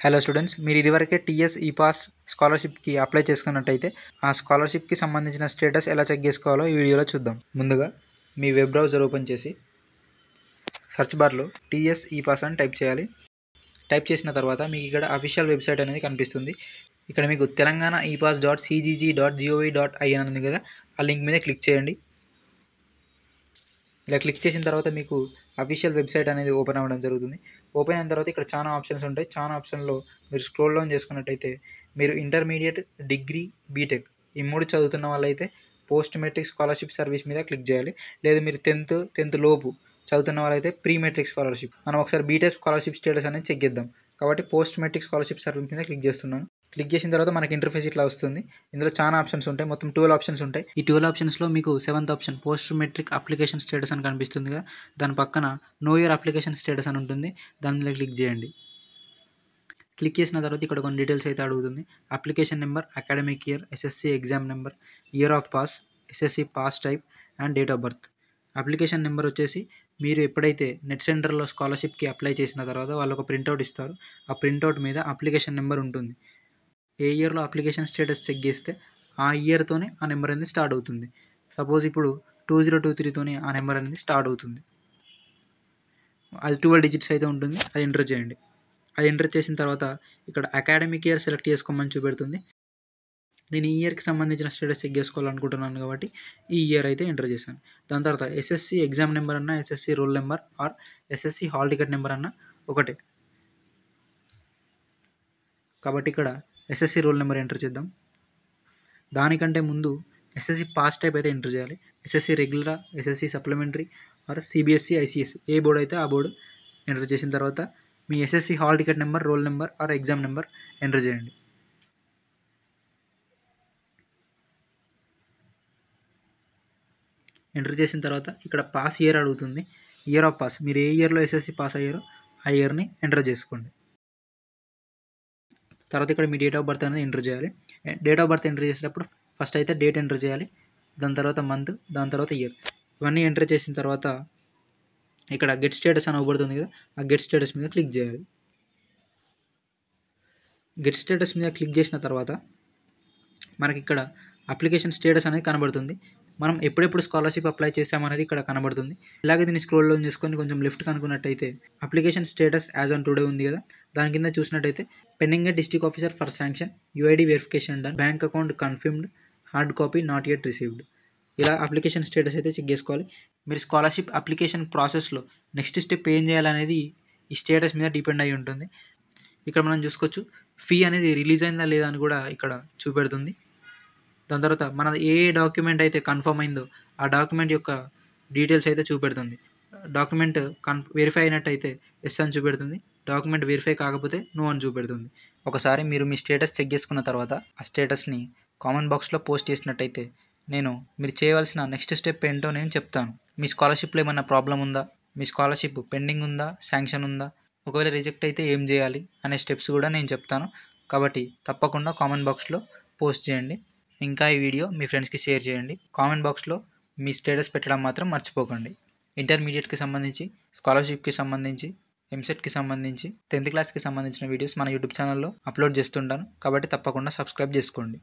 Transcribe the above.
Hello students, మీరు ఇదివరకే TS epass స్కాలర్షిప్కి apply చేసుకున్నట్టయితే ఆ స్కాలర్షిప్కి సంబంధించిన స్టేటస్ ఎలా చెక్ చేసుకోవాలో ఈ వీడియోలో చూద్దాం. ముందుగా మీ వెబ్ బ్రౌజర్ ఓపెన్ చేసి సెర్చ్ బార్లో టీఎస్ ఈపాస్ అని టైప్ చేయాలి. టైప్ చేసిన తర్వాత మీకు ఇక్కడ అఫీషియల్ వెబ్సైట్ అనేది కనిపిస్తుంది. ఇక్కడ మీకు తెలంగాణ epass.cgg.gov.in ఉంది కదా, ఆ లింక్ మీద క్లిక్ చేయండి. ఇలా క్లిక్ చేసిన తర్వాత మీకు అఫీషియల్ వెబ్సైట్ అనేది ఓపెన్ అవ్వడం జరుగుతుంది. ఓపెన్ అయిన తర్వాత ఇక్కడ చాలా ఆప్షన్స్ ఉంటాయి. చాలా ఆప్షన్లో మీరు స్క్రోల్ డౌన్ చేసుకున్నట్టయితే మీరు ఇంటర్మీడియట్, డిగ్రీ, బీటెక్ ఈ 3 చదువుతున్న వాళ్ళైతే పోస్ట్ మెట్రిక్ స్కాలర్షిప్ సర్వీస్ మీద క్లిక్ చేయాలి. లేదా మీరు 10th లోపు చదువుతున్న వాళ్ళైతే ప్రీ మెట్రిక్ స్కాలర్షిప్. మనం ఒకసారి బీటెక్ స్కాలర్షిప్ స్టేటస్ అనేది చెక్ చేద్దాం. కాబట్టి పోస్ట్ మెట్రిక్ స్కాలర్షిప్ సర్వీస్ మీద క్లిక్ చేస్తున్నాను. క్లిక్ చేసిన తర్వాత మనకి ఇంటర్ఫేస్ ఇట్లా వస్తుంది. ఇందులో చాలా ఆప్షన్స్ ఉంటాయి. మొత్తం 12 ఆప్షన్స్ ఉంటాయి. ఈ 12 ఆప్షన్స్లో మీకు 7th option post matric application status అని కనిపిస్తుంది కదా, దాని పక్కన నో యువర్ అప్లికేషన్ స్టేటస్ అని ఉంటుంది. దాని మీద క్లిక్ చేయండి. క్లిక్ చేసిన తర్వాత ఇక్కడ కొన్ని డీటెయిల్స్ అయితే అడుగుతుంది. Application number, academic year, SSC exam number, year of pass, SSC pass type and date of birth. Application number వచ్చేసి మీరు ఎప్పుడైతే నెట్ సెంటర్లో స్కాలర్షిప్కి అప్లై చేసిన తర్వాత వాళ్ళు ఒక ప్రింట్అవుట్ ఇస్తారు. ఆ ప్రింట్అవుట్ మీద అప్లికేషన్ నెంబర్ ఉంటుంది. ఏ ఇయర్లో అప్లికేషన్ స్టేటస్ చెక్ చేస్తే ఆ ఇయర్తోనే ఆ నెంబర్ అనేది స్టార్ట్ అవుతుంది. సపోజ్ ఇప్పుడు 2023తోనే ఆ నెంబర్ అనేది స్టార్ట్ అవుతుంది. అది 12 డిజిట్స్ అయితే ఉంటుంది. అది ఎంటర్ చేయండి. అది ఎంటర్ చేసిన తర్వాత ఇక్కడ అకాడమిక్ ఇయర్ సెలెక్ట్ చేసుకోమని చూపెడుతుంది. నేను ఈ ఇయర్కి సంబంధించిన స్టేటస్ చెక్ చేసుకోవాలనుకుంటున్నాను కాబట్టి ఈ ఇయర్ అయితే ఎంటర్ చేశాను. దాని తర్వాత ఎస్ఎస్సి ఎగ్జామ్ నెంబర్ అన్న, SSC roll number or SSC hall ticket number అన్న ఒకటే. కాబట్టి ఇక్కడ ఎస్ఎస్సి రోల్ నెంబర్ ఎంటర్ చేద్దాం. దానికంటే ముందు ఎస్ఎస్సి పాస్ టైప్ అయితే ఎంటర్ చేయాలి. ఎస్ఎస్సి రెగ్యులరా, SSC supplementary or CBSE, ICSE ఏ బోర్డు అయితే ఆ బోర్డు ఎంటర్ చేసిన తర్వాత మీ SSC hall ticket number, roll number or exam number enter చేయండి. ఎంటర్ చేసిన తర్వాత ఇక్కడ పాస్ ఇయర్ అడుగుతుంది. ఇయర్ ఆఫ్ పాస్, మీరు ఏ ఇయర్లో ఎస్ఎస్సి పాస్ అయ్యారో ఆ ఇయర్ని ఎంటర్ చేసుకోండి. తర్వాత ఇక్కడ మీ డేట్ ఆఫ్ బర్త్ అనేది ఎంటర్ చేయాలి. డేట్ ఆఫ్ బర్త్ ఎంటర్ చేసేటప్పుడు ఫస్ట్ అయితే డేట్ ఎంటర్ చేయాలి. దాని తర్వాత మంత్, దాని తర్వాత ఇయర్. ఇవన్నీ ఎంటర్ చేసిన తర్వాత ఇక్కడ గెట్ స్టేటస్ అని అవ్వబడుతుంది కదా, ఆ గెట్ స్టేటస్ మీద క్లిక్ చేయాలి. గెట్ స్టేటస్ మీద క్లిక్ చేసిన తర్వాత మనకి ఇక్కడ అప్లికేషన్ స్టేటస్ అనేది కనబడుతుంది. మనం ఎప్పుడెప్పుడు స్కాలర్షిప్ అప్లై చేసామనేది ఇక్కడ కనబడుతుంది. ఇలాగే దీన్ని స్క్రోల్ డౌన్ చేసుకొని కొంచెం లెఫ్ట్ కనుక్కున్నట్టయితే application status as on today ఉంది కదా, దాని కింద చూసినట్టయితే pending district officer for sanction, UID verification done, bank account confirmed, hard copy not yet received. ఇలా అప్లికేషన్ స్టేటస్ అయితే చెక్ చేసుకోవాలి. మీరు స్కాలర్షిప్ అప్లికేషన్ ప్రాసెస్లో నెక్స్ట్ స్టెప్ ఏం చేయాలనేది ఈ స్టేటస్ మీద డిపెండ్ అయి ఉంటుంది. ఇక్కడ మనం చూసుకోవచ్చు ఫీ అనేది రిలీజ్ అయిందా లేదా అని కూడా ఇక్కడ చూపెడుతుంది. దాని తర్వాత మన ఏ డాక్యుమెంట్ అయితే కన్ఫర్మ్ అయిందో ఆ డాక్యుమెంట్ యొక్క డీటెయిల్స్ అయితే చూపెడుతుంది. డాక్యుమెంట్ వెరిఫై అయినట్టయితే ఎస్ అని చూపెడుతుంది. డాక్యుమెంట్ వెరిఫై కాకపోతే నో అని చూపెడుతుంది. ఒకసారి మీరు మీ స్టేటస్ చెక్ చేసుకున్న తర్వాత ఆ స్టేటస్ని కామెంట్ బాక్స్లో పోస్ట్ చేసినట్టయితే మీరు చేయవలసిన నెక్స్ట్ స్టెప్ ఏంటో నేను చెప్తాను. మీ స్కాలర్షిప్లో ఏమైనా ప్రాబ్లం ఉందా, మీ స్కాలర్షిప్ పెండింగ్ ఉందా, శాంక్షన్ ఉందా, ఒకవేళ రిజెక్ట్ అయితే ఏం చేయాలి అనే స్టెప్స్ కూడా నేను చెప్తాను. కాబట్టి తప్పకుండా కామెంట్ బాక్స్లో పోస్ట్ చేయండి. ఇంకా ఈ వీడియో మీ ఫ్రెండ్స్కి షేర్ చేయండి. కామెంట్ బాక్స్లో మీ స్టేటస్ పెట్టడం మాత్రం మర్చిపోకండి. ఇంటర్మీడియట్కి సంబంధించి, స్కాలర్షిప్కి సంబంధించి, ఎంసెట్కి సంబంధించి, 10th క్లాస్కి సంబంధించిన వీడియోస్ మన యూట్యూబ్ ఛానల్లో అప్లోడ్ చేస్తుంటాను. కాబట్టి తప్పకుండా సబ్స్క్రైబ్ చేసుకోండి.